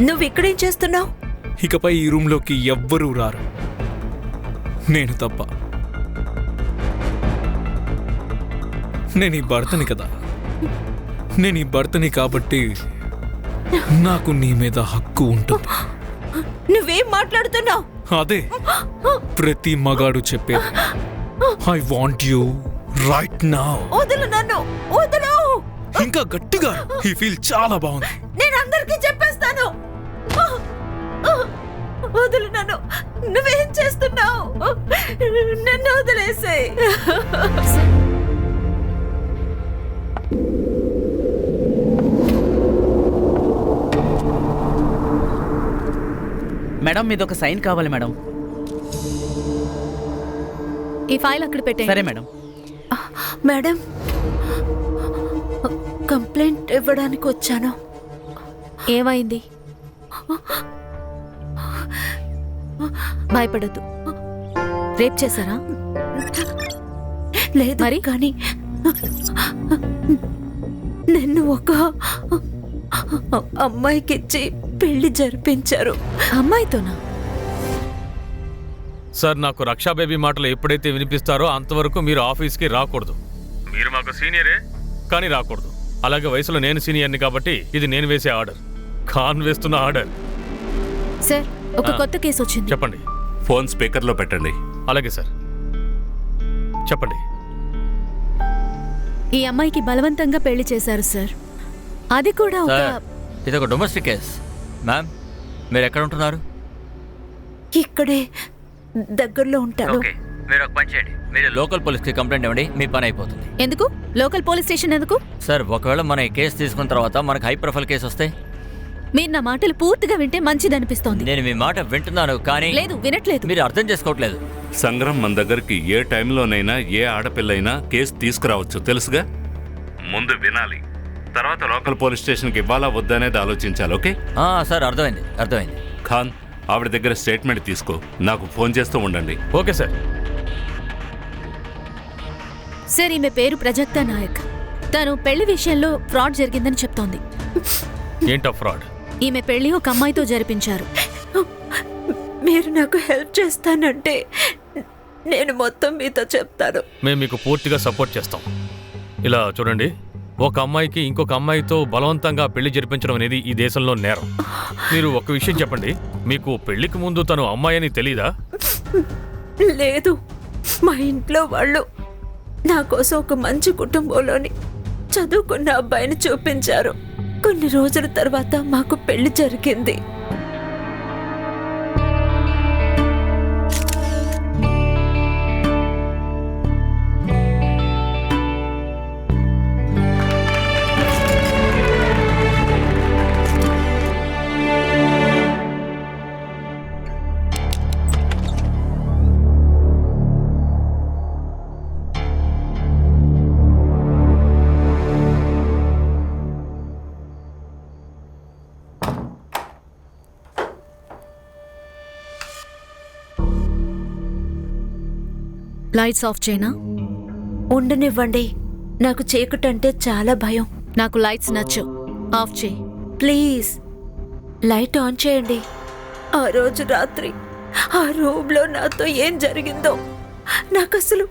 నువ్వు ఇక్కడేం చేస్తున్నావు? ఇకపై ఈ రూమ్లోకి ఎవ్వరూ రారు, నేను తప్ప. నేను ఈ భర్తని కదా, నేను ఈ భర్తని కాబట్టి నాకు నీ మీద హక్కు ఉంటుంది. నువ్వేం మాట్లాడుతున్నావు? అదే ప్రతి మగాడు చెప్పేది. I want you right now. వదులు నన్ను, వదులు. ఇంకా గట్టిగా. ఈ ఫీల్ చాలా బాగుంది. నేను అందరికీ చెప్పేస్తాను. వదులు నన్ను. నువ్వేం చేస్తున్నావు? నన్ను వదిలేసేయ్. మేడం మీదొక సైన్ కావాలి మేడం. ఈ ఫైల్ అక్కడ పెట్టండి. సరే మేడం. మేడం, కంప్లైంట్ ఇవ్వడానికి వచ్చాను. ఏమైంది? భయపడద్దు. రేప్ చేశారా? లేదు మరి? కానీ నన్ను ఒక అమ్మాయికిచ్చి పెళ్లి జరిపించారు. అమ్మాయితోనా? సార్, నాకు రక్షా బేబీ మాటలు ఎప్పుడైతే వినిపిస్తారో అంతవరకు మీరు ఆఫీస్కి రాకూడదు. మీరు మాకు సీనియరే కానీ రాకూడదు. అలాగే వయసులో నేను సీనియర్ని కాబట్టి ఇది నేను వేసే ఆర్డర్, ఖాన్ వేస్తున్న ఆర్డర్. సార్, ఒక కొత్త కేసు వచ్చింది. చెప్పండి. ఫోన్ స్పీకర్లో పెట్టండి. అలాగే సార్, చెప్పండి. ఈ అమ్మాయికి బలవంతంగా పెళ్లి చేశారు సార్. అది కూడా ఒక ఇది ఒక డొమెస్టిక్ కేస్. మ్యామ్, మీరు ఎక్కడ ఉంటున్నారు? ఇక్కడే దగ్గరలో ఉంటాను. మీరు ఒక పని చేయండి, మీరు లోకల్ పోలీస్కి కంప్లైంట్ ఇవ్వండి, మీ పని అయిపోతుంది. ఎందుకు? లోకల్ పోలీస్ స్టేషన్ ఎందుకు? సార్, ఒకవేళ మన ఈ కేసు తీసుకున్న తర్వాత మనకు హై ప్రొఫైల్ కేసు వస్తే? మీరు నా మాటలు పూర్తిగా వింటే మంచిదనిపిస్తోంది. నేను మీ మాట వింటున్నాను కానీ లేదు, వినట్లేదు. మీరు అర్థం చేసుకోవట్లేదు. సంగ్రామ్ మన దగ్గరికి ఏ టైంలోనైనా ఏ ఆడపిల్లైనా కేసు తీసుకురావచ్చు, తెలుసుగా? ముందు వినాలి, తర్వాత లోకల్ పోలీస్ స్టేషన్కి ఇవ్వాలా వద్దనేది ఆలోచించాలి. ఓకే సార్, అర్థమైంది. ఖాన్, ఆవిడ దగ్గర స్టేట్మెంట్ తీసుకో, నాకు ఫోన్ చేస్తూ ఉండండి. Okay sir. సార్, ఈమె పేరు ప్రజక్తా నాయక్. తను పెళ్లి విషయంలో ఫ్రాడ్ జరిగిందని చెప్తోంది. ఏంటో ఫ్రాడ్? ఈమె పెళ్లి ఒక అమ్మాయితో జరిపించారు. మీరు నాకు హెల్ప్ చేస్తానంటే నేను మొత్తం మీతో చెప్తాను. మేము మీకు పూర్తిగా సపోర్ట్ చేస్తాం. ఇలా చూడండి, ఒక అమ్మాయికి ఇంకొక అమ్మాయితో బలవంతంగా పెళ్లి జరిపించడం అనేది ఈ దేశంలో నేరం. మీరు ఒక విషయం చెప్పండి, మీకు పెళ్లికి ముందు తను అమ్మాయి అని తెలీదా? లేదు, మా ఇంట్లో వాళ్ళు నా కోసం ఒక మంచి కుటుంబంలోని చదువుకున్న అబ్బాయిని చూపించారు. కొన్ని రోజుల తర్వాత మాకు పెళ్లి జరిగింది. లైట్స్ ఆఫ్ చేయనా? ఉండనివ్వండి, నాకు చీకటంటే చాలా భయం. నాకు లైట్స్ నచ్చు. ఆఫ్ చేయి ప్లీజ్. లైట్ ఆన్ చేయండి. ఆ రోజు రాత్రి ఆ రూమ్లో నాతో ఏం జరిగిందో నాకు అసలు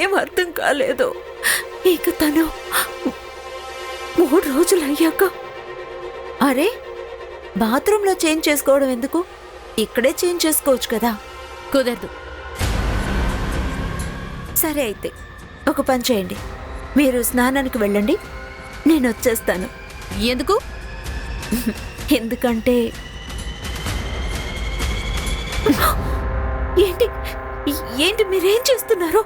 ఏం అర్థం కాలేదు. ఇక తను 3 రోజులు అయ్యాక, అరే బాత్రూంలో చేంజ్ చేసుకోవడం ఎందుకు, ఇక్కడే చేంజ్ చేసుకోవచ్చు కదా. కుదరదు. సరే అయితే ఒక పని చేయండి, మీరు స్నానానికి వెళ్ళండి, నేను వచ్చేస్తాను. ఎందుకు? ఎందుకంటే ఏంటి ఏంటి మీరేం చేస్తున్నారు?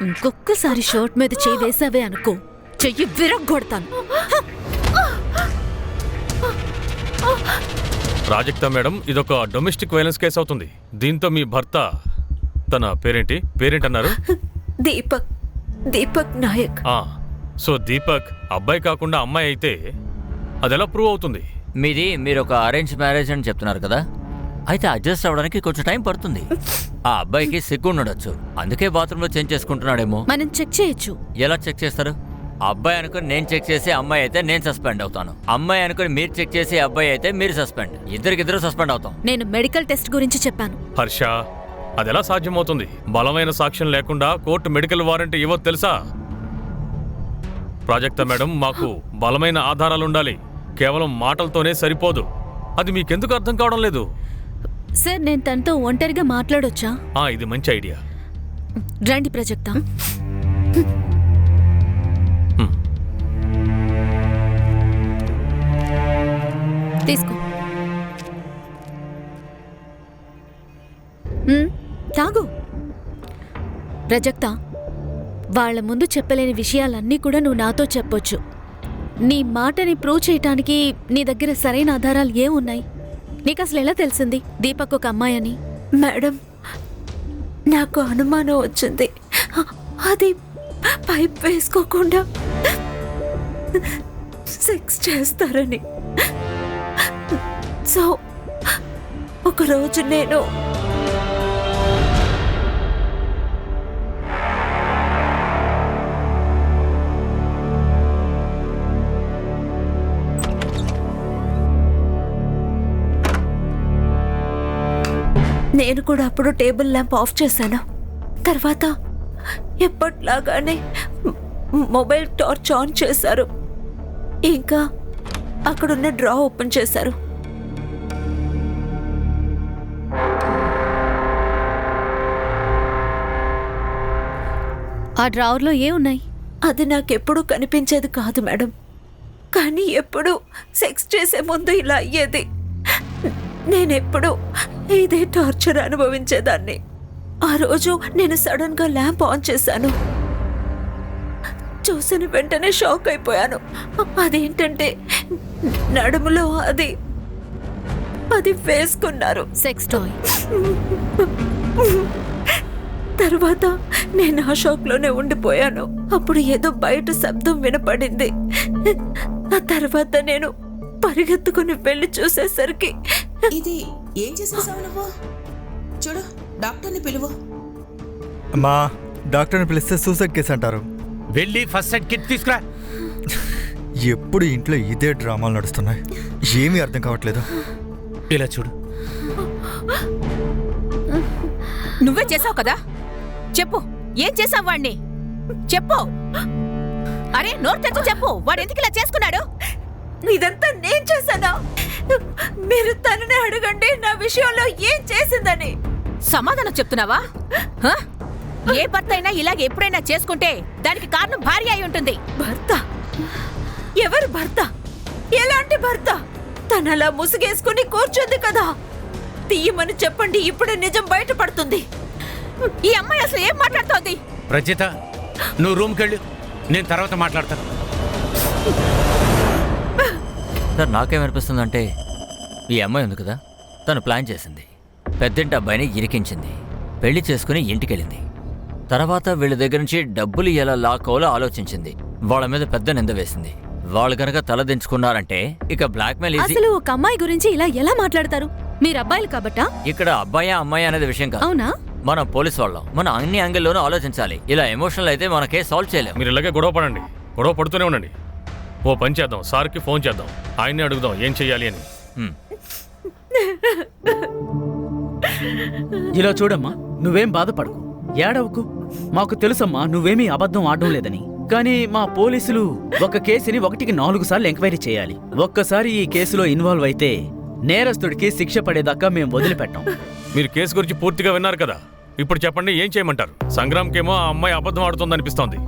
ఇంకొక్కసారి షర్ట్ మీద చేయి వేసావే అనుకో, చెయ్యి విరగ్గొడతాను. ప్రాజెక్టా మేడం, ఇదొక డొమెస్టిక్ వైలెన్స్ కేసు అవుతుంది. దీంతో మీ భర్త, తన పేరేంటన్నారు? దీపక్ నాయక్. సో దీపక్ అబ్బాయి కాకుండా అమ్మాయి అయితే అదెలా ప్రూవ్ అవుతుంది? మీరు ఒక అరేంజ్ మ్యారేజ్ అని చెప్తున్నారు కదా, అయితే అడ్జస్ట్ అవ్వడానికి కొంచెం టైం పడుతుంది. ఆ అబ్బాయికి సిగ్గు ఉండొచ్చు, అందుకే బాత్రూంలో చేంజ్ చేసుకుంటున్నాడేమో. మనం చెక్ చేయొచ్చు. ఎలా చెక్ చేస్తారు? అబ్బాయి అనుకుని నేను చెక్ చేసి అమ్మాయి అయితే నేను సస్పెండ్ అవుతాను, అమ్మాయి అనుకుని మీరు చెక్ చేసి అబ్బాయి అయితే మీరు సస్పెండ్, ఇద్దరికిద్దరు సస్పెండ్ అవుతాం. నేను మెడికల్ టెస్ట్ గురించి చెప్పాను. హర్ష, అదెలా సాధ్యమవుతుంది? బలమైన సాక్ష్యం లేకుండా కోర్టు మెడికల్ వారెంట్ ఇవ్వదు తెలుసా? ప్రాజెక్ట్ మేడం, మాకు బలమైన ఆధారాలు ఉండాలి, కేవలం మాటలతోనే సరిపోదు. అది మీకెందుకు అర్థం కావడం లేదు? సార్, నేను తనతో ఒంటరిగా మాట్లాడొచ్చా? ఇది మంచి ఐడియా. రండి ప్రజక్త. తీసుకో. తాగు. ప్రజక్త, వాళ్ళ ముందు చెప్పలేని విషయాలన్నీ కూడా నువ్వు నాతో చెప్పొచ్చు. నీ మాటని ప్రూవ్ చేయటానికి నీ దగ్గర సరైన ఆధారాలు ఏమున్నాయి? నీకు అసలు ఎలా తెలిసింది దీపక్ ఒక అమ్మాయి అని? మేడం, నాకు అనుమానం వచ్చింది. అది పైప్ వేసుకోకుండా సెక్స్ చేస్తారని. సో ఒకరోజు నేను కూడా అప్పుడు టేబుల్ ల్యాంప్ ఆఫ్ చేశాను. తర్వాత ఎప్పట్లాగానే మొబైల్ టార్చ్ ఆన్ చేశారు. ఇంకా అక్కడున్న డ్రా ఓపెన్ చేశారు. ఆ డ్రావర్లో ఏ ఉన్నాయి? అది నాకెప్పుడూ కనిపించేది కాదు మేడం. కానీ ఎప్పుడు సెక్స్ చేసే ముందు ఇలా అయ్యేది. నేనెప్పుడు ఇదే టార్చర్ అనుభవించేదాన్ని. ఆ రోజు నేను సడన్ గా ల్యాంప్ ఆన్ చేశాను. చూసిన వెంటనే షాక్ అయిపోయాను. అదేంటంటే నడుములో అది వేసుకున్నారు, సెక్స్ టాయ్. తర్వాత నేను ఆ షాక్లోనే ఉండిపోయాను. అప్పుడు ఏదో బయట శబ్దం వినపడింది. ఆ తర్వాత నేను పరిగెత్తుకుని వెళ్ళి చూసేసరికి ఇది ఏం చేసేసావు నువ్వు? చూడు, డాక్టర్ని పిలువు. అమ్మా, డాక్టర్ని పిలిస్తే సూసైడ్ కేసు అంటారు. వెళ్ళి ఫస్ట్ ఎయిడ్ కిట్ తీసుకురా. ఎప్పుడు ఇంట్లో ఇదే డ్రామాలు నడుస్తున్నాయి, ఏమీ అర్థం కావట్లేదు. ఇలా చూడు. నువ్వే చేసావు కదా, చెప్పు ఏం చేసావు వాడిని? చెప్పు. అరే నోరు తెచ్చు చెప్పు, వాడు ఎందుకు ఇలా చేసుకున్నాడు? ఇదంతా నేను చేశానా? మీరు తననే అడగండి నా విషయంలో ఏం చేసిందని. సమాధానం చెప్తున్నావా? హ? ఏ భర్త అయినా ఇలాగ ఎప్పుడైనా చేసుకుంటే దానికి కారణం భార్య అయి ఉంటుంది. భర్త? ఎవరు భర్త? ఎలాంటి భర్త? తనలా ముసుగేసుకుని కూర్చుంది కదా. తీయమని చెప్పండి, ఇప్పుడే నిజం బయటపడుతుంది. ఈ అమ్మాయి అసలు ఏం మాట్లాడుతోంది? రజిత, నువ్వు రూమ్కి వెళ్ళు, నేను తర్వాత మాట్లాడతాను. సార్, నాకేమనిపిస్తుందంటే ఈ అమ్మాయి ఉంది కదా, తను ప్లాన్ చేసింది. పెద్దింటి అబ్బాయిని ఇరికించింది, పెళ్లి చేసుకుని ఇంటికెళ్ళింది. తర్వాత వీళ్ళ దగ్గర నుంచి డబ్బులు ఎలా లాక్కోవాలో ఆలోచించింది. వాళ్ళ మీద పెద్ద నింద వేసింది. వాళ్ళు కనుక తలదించుకున్నారంటే ఇక బ్లాక్మెయిల్ ఈజీ. అసలు ఒక అమ్మాయి గురించి ఇలా ఎలా మాట్లాడతారు? మీరు అబ్బాయిలు కాబట్టా? ఇక్కడ అబ్బాయా అమ్మాయి అనేది విషయం కాదు. అవునా? మనం పోలీస్ వాళ్ళం, మనం అన్ని యాంగిల్లోనూ ఆలోచించాలి. ఇలా ఎమోషనల్ అయితే మన కేసు సాల్వ్ చేయలేం. మీరు ఇలాగే గొడవ పడండి, గొడవ పడుతూనే ఉండండి. ఓ పని చేద్దాం, సార్కి ఫోన్ చేద్దాం, ఆయన్ని అడుగుదాం ఏం చెయ్యాలి అని. ఇలా చూడమ్మా, నువ్వేం బాధపడకు, ఏడవకు. మాకు తెలుసమ్మా నువ్వేమీ అబద్ధం ఆడడం లేదని. కానీ మా పోలీసులు ఒక కేసుని 1కి 4 సార్లు ఎంక్వైరీ చేయాలి. ఒక్కసారి ఈ కేసులో ఇన్వాల్వ్ అయితే నేరస్తుడికి శిక్ష పడేదాకా మేము వదిలిపెట్టాం. మీరు కేసు గురించి పూర్తిగా విన్నారు కదా, ఇప్పుడు చెప్పండి ఏం చేయమంటారు? సంగ్రామ్కేమో ఆ అమ్మాయి అబద్ధం ఆడుతుంది అనిపిస్తోంది,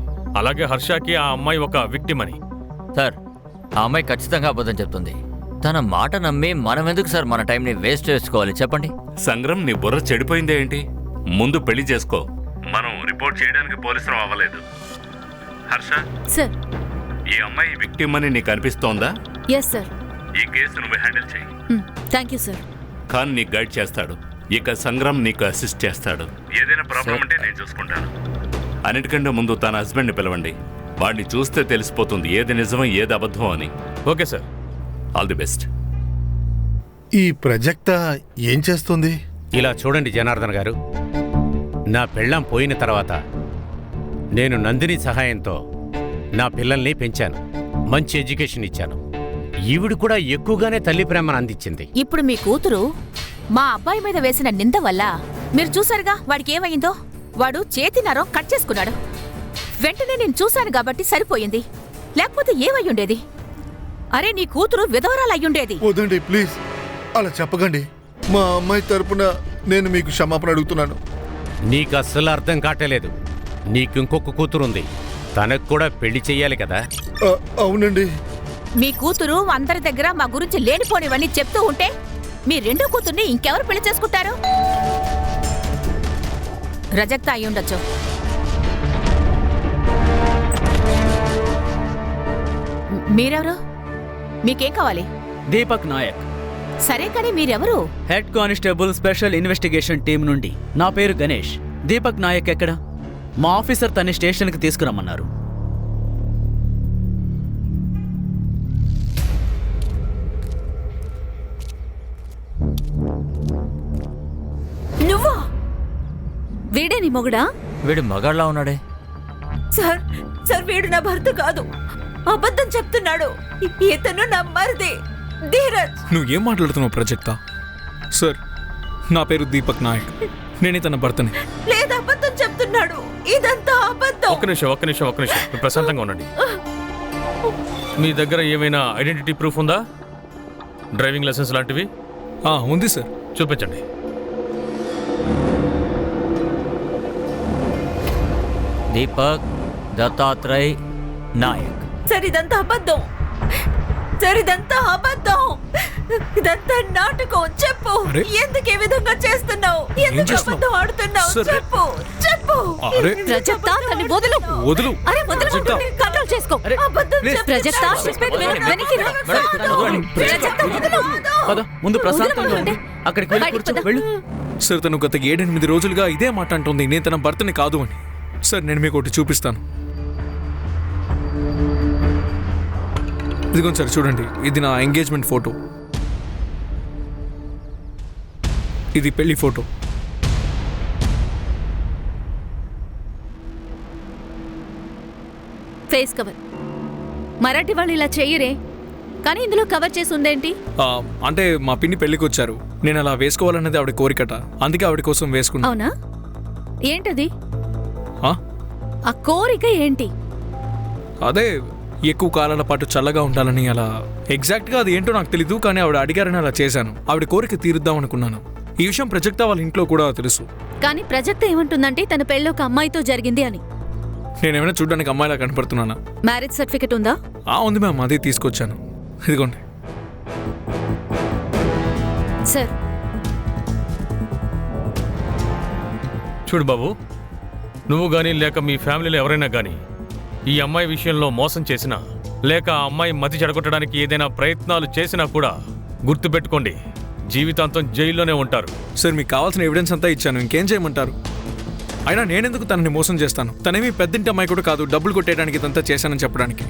అలాగే హర్షకి ఆ అమ్మాయి ఒక విక్టిమ్ అని. సార్, ఆ అమ్మాయి ఖచ్చితంగా అబద్ధం చెప్తుంది. తన మాట నమ్మి మనం ఎందుకు సార్ మన టైంని వేస్ట్ చేసుకోవాలి చెప్పండి? సంగ్రామ్, నీ బుర్ర చెడిపోయిందే ఏంటి? ముందు పెళ్లి చేసుకో. మనం రిపోర్ట్ చేయడానికి పోలీసులు అవ్వలేదు. హర్ష, సార్. ఈ అమ్మాయి విక్టిమ్ అని నీకు అనిపిస్తోందా? Yes sir. ఈ కేసు నువ్వు హ్యాండిల్ చేయి. Thank you sir. ఖాన్ నీకు గైడ్ చేస్తాడు, ఇక సంగ్రామ్ నీకు అసిస్ట్ చేస్తాడు. ఏదైనా ప్రాబ్లం ఉంటే నేను చూసుకుంటాను. అన్నిటికంటే ముందు తన హస్బెండ్ని పిలవండి. వాడిని చూస్తే తెలిసిపోతుంది ఏది నిజమో ఏది అబద్ధం అని. Okay sir, all the best. ఈ ప్రజెక్ట ఏం చేస్తుంది? ఇలా చూడండి జనార్దన్ గారు, నా పెళ్ళాం పోయిన తర్వాత నేను నందిని సహాయంతో నా పిల్లల్ని పెంచాను, మంచి ఎడ్యుకేషన్ ఇచ్చాను. ఈవిడ కూడా ఎక్కువగానే తల్లి ప్రేమను అందించింది. ఇప్పుడు మీ కూతురు మా అబ్బాయి మీద వేసిన నింద వల్ల మీరు చూసారుగా వాడికి ఏమైందో. వాడు చేతి నరం కట్ చేసుకున్నాడు. వెంటనే నేను చూశాను కాబట్టి సరిపోయింది, లేకపోతే ఏమయ్యుండేది? అరే నీ కూతురు విధవరాలు అయ్యుండేది. వద్దండి ప్లీజ్, అలా చెప్పకండి. మా అమ్మాయి తరపున నేను మీకు క్షమాపణ అడుగుతున్నాను. నీకు అస్సలు అర్థం కావట్లేదు. నీకు ఇంకొక కూతురుంది, తనకు కూడా పెళ్లి చెయ్యాలి కదా. అవునండి. మీ కూతురు అందరి దగ్గర మా గురించి లేనిపోనివన్నీ చెప్తూ ఉంటే మీ రెండో కూతుర్ని ఇంకెవరు పెళ్లి చేసుకుంటారు? రజక్త అయ్యుండొచ్చు. మీరెవరు? మీకేం కావాలి? దీపక్ నాయక్, సరే కానీ మీరెవరు? Head constable special investigation team నుండి. నా పేరు గణేష్. దీపక్ నాయక్ ఎక్కడ? మా ఆఫీసర్ తన స్టేషన్కి తీసుకురమ్మన్నారు. నువ్వా? వీడే నీ మొగుడా? వీడు మగాళ్ళ ఉన్నాడే. సార్ సార్ వీడు నా భర్త కాదు, అబద్ధం చెప్తున్నాడు. ఇతను నా మరిది ధీరజ్. నువ్వు ఏం మాట్లాడుతున్నావు ప్రజక్త? సార్, నా పేరు దీపక్ నాయక్, నేనే తన భర్తని. లేదు, అబద్ధం చెప్తున్నాడు. ఇదంతా అబద్ధం. ఒక్క నిమిషం. మీరు ప్రశాంతంగా ఉండండి. మీ దగ్గర ఏమైనా ఐడెంటిటీ ప్రూఫ్ ఉందా? డ్రైవింగ్ లైసెన్స్ లాంటివి? ఉంది సార్. చూపించండి. దీపక్ దత్తాత్రేయ్ నాయక్. సార్ ఇదంతా అబద్ధం. సార్ ఇదంతా అబద్ధం. ఇదంతా నాటకం. చెప్పు, ఎందుకు ఈ విధంగా చేస్తున్నావు? ఎందుకు అబద్ధం ఆడుతున్నావు? చెప్పు. ప్రజక్త, తన్ని వదులు. అరే వదులు, కంట్రోల్ చేసుకో. అబద్ధం ప్రజక్త, వెనక్కి రా. ప్రజక్త, వదులు. పద, ముందు ప్రశాంతంగా ఉండు. అక్కడికి వెళ్ళి కూర్చో, వెళ్ళు. సార్, తను గత 7-8 రోజులుగా ఇదే మాట అంటుంది, నేను తన భర్తని కాదు అని. సార్, నేను మీకు ఒకటి చూపిస్తాను. ఇదిగోండి సార్, చూడండి. ఇది నా ఎంగేజ్మెంట్ ఫోటో, ఇది పెళ్లి ఫోటో. Face cover. మరాఠీ వాళ్ళు ఇలా చెయ్యరే, కానీ ఇందులో కవర్ చేసి ఉందేంటి? అంటే మా పిన్ని పెళ్లికి వచ్చారు, నేను అలా వేసుకోవాలన్నది ఆవిడ కోరికట, అందుకే ఆవిడ కోసం వేసుకున్నా. అవునా? ఏంటది? ఆ? ఆ కోరిక ఏంటి? అదే ఎక్కువ కాలాల పాటు చల్లగా ఉండాలని. అలా ఎగ్జాక్ట్గా అది ఏంటో నాకు తెలీదు, కానీ ఆవిడ అడిగారని అలా చేశాను. ఆవిడ కోరిక తీరుద్దాం అనుకున్నాను. ఈ విషయం ప్రజక్త వాళ్ళ ఇంట్లో కూడా తెలుసు. కానీ ప్రజక్త ఏమంటుందంటే తన పెళ్ళి ఒక అమ్మాయితో జరిగింది అని. నేనేమైనా చూడడానికి అమ్మాయిలా కనపడుతున్నానా? మ్యారేజ్ సర్టిఫికెట్ ఉందా? ఉంది మ్యామ్, అదే తీసుకొచ్చాను. ఇదిగోండి. సార్, చూడు బాబు, నువ్వు కానీ లేక మీ ఫ్యామిలీలో ఎవరైనా కానీ ఈ అమ్మాయి విషయంలో మోసం చేసినా లేక ఆ అమ్మాయి మతి చెడగొట్టడానికి ఏదైనా ప్రయత్నాలు చేసినా కూడా గుర్తుపెట్టుకోండి, జీవితాంతం జైల్లోనే ఉంటారు. సార్, మీకు కావాల్సిన ఎవిడెన్స్ అంతా ఇచ్చాను, ఇంకేం చేయమంటారు? అయినా నేనెందుకు తనని మోసం చేస్తాను? తనేమీ పెద్దింటి అమ్మాయి కూడా కాదు, డబ్బులు కొట్టేయడానికి ఇదంతా చేశానని చెప్పడానికి.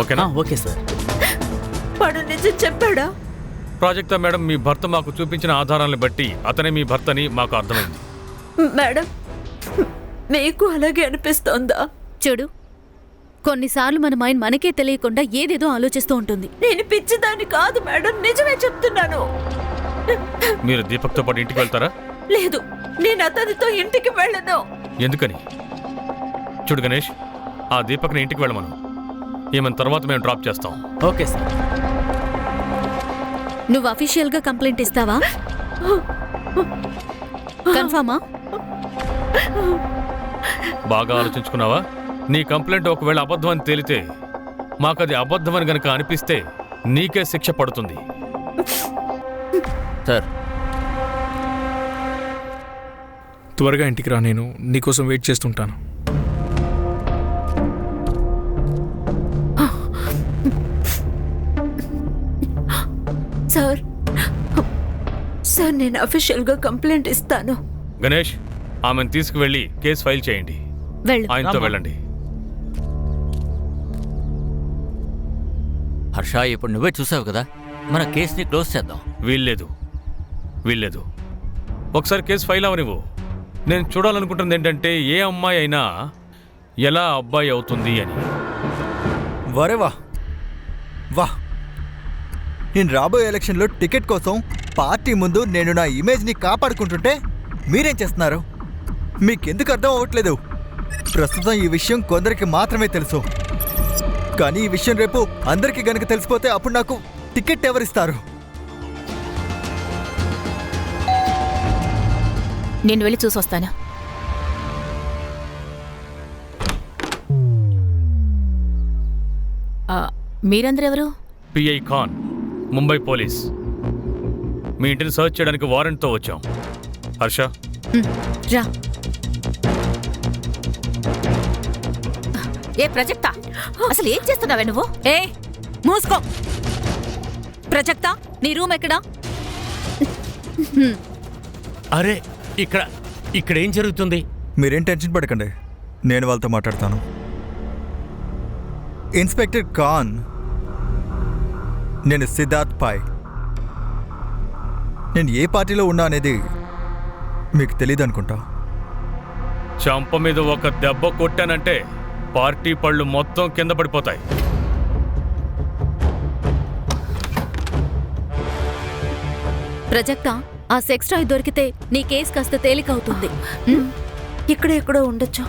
ఓకేనా? Okay sir. వాడు నిజం చెప్పాడా? ప్రాజెక్టా మేడం, మీ భర్త మాకు చూపించిన ఆధారాలను బట్టి అతనే మీ భర్తని మాకు అర్థమైంది. మేడం, మీకు అలాగే అనిపిస్తోందా? చూడు, కొన్నిసార్లు మన మైండ్ మనకే తెలియకుండా ఏదేదో ఆలోచిస్తూ ఉంటుంది. నేను పిచ్చిదాన్ని కాదు మేడం, నిజమే చెప్తున్నాను. మీరు దీపక్తో పాటు ఇంటికి వెళ్తారా? లేదు, నేను అతనితో ఇంటికి వెళ్ళను. ఎందుకని? చూడు గణేష్, ఆ దీపక్ని ఇంటికి వెళ్ళమను. ఏమైనా తర్వాత మేము డ్రాప్ చేస్తాం. Okay sir. నువ్వు అఫీషియల్ గా కంప్లైంట్ ఇస్తావా? కన్ఫర్మా? బాగా ఆలోచించుకున్నావా? నీ కంప్లైంట్ ఒకవేళ అబద్ధం అని తేలితే, మాకది అబద్ధమని గనక అనిపిస్తే నీకే శిక్ష పడుతుంది. సార్, త్వరగా ఇంటికి రా, నేను నీకోసం వెయిట్ చేస్తుంటాను. సార్, నేను అఫీషియల్గా కంప్లైంట్ ఇస్తాను. గణేష్, ఆమెను తీసుకువెళ్ళి కేసు ఫైల్ చేయండి. ఆయనతో వెళ్ళండి. హర్ష, ఇప్పుడు నువ్వే చూసావు కదా, మన కేసుని క్లోజ్ చేద్దాం. వీల్లేదు. ఒకసారి కేసు ఫైల్ అవనివ్వు. నేను చూడాలనుకుంటుంది ఏంటంటే ఏ అమ్మాయి అయినా ఎలా అబ్బాయి అవుతుంది అని. వరే వా వా నేను రాబోయే ఎలక్షన్లో టికెట్ కోసం పార్టీ ముందు నేను నా ఇమేజ్ని కాపాడుకుంటుంటే మీరేం చేస్తున్నారు? మీకెందుకు అర్థం అవ్వట్లేదు? ప్రస్తుతం ఈ విషయం కొందరికి మాత్రమే తెలుసు, కానీ ఈ విషయం రేపు అందరికీ గనుక తెలిసిపోతే అప్పుడు నాకు టికెట్ ఎవరిస్తారు? నేను వెళ్ళి చూసొస్తాను. మీరందరెవరు? PI Khan, Mumbai police. మీ ఇంటిని సర్చ్ చేయడానికి వారెంట్తో వచ్చాం. హర్ష, రా. ఏ ప్రజెక్టా, అసలు ఏం చేస్తున్నావే నువ్వు? ఏ మూసుకో. ప్రజక్త, నీ రూమ్ ఎక్కడా? అరే ఇక్కడ ఏం జరుగుతుంది? మీరేం టెన్షన్ పడకండి, నేను వాళ్ళతో మాట్లాడతాను. ఇన్స్పెక్టర్ ఖాన్, నేను సిద్ధార్థ్ పై. నేను ఏ పార్టీలో ఉన్నా అనేది మీకు తెలియదు అనుకుంటా. చంప మీద ఒక దెబ్బ కొట్టానంటే పార్టీ పళ్ళు మొత్తం కింద పడిపోతాయి. ప్రజక్త, ఆ సెక్స్ టాయ్ దొరికితే నీ కేసు కాస్త తేలికవుతుంది. ఇక్కడ ఎక్కడో ఉండొచ్చు.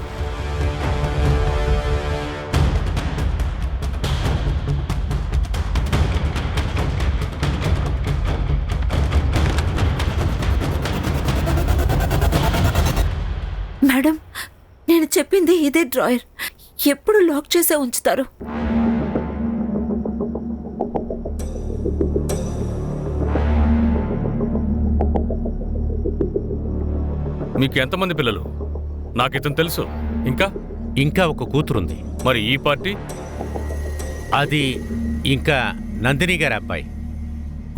మేడం, నేను చెప్పింది ఇదే డ్రాయర్. ఎప్పుడు లాక్ చేసే ఉంచుతారు. మీకు ఎంతమంది పిల్లలు? నాకు ఇతను తెలుసు. ఇంకా ఒక కూతురుంది. మరి ఈ పార్టీ? అది ఇంకా నందిని గారి అబ్బాయి.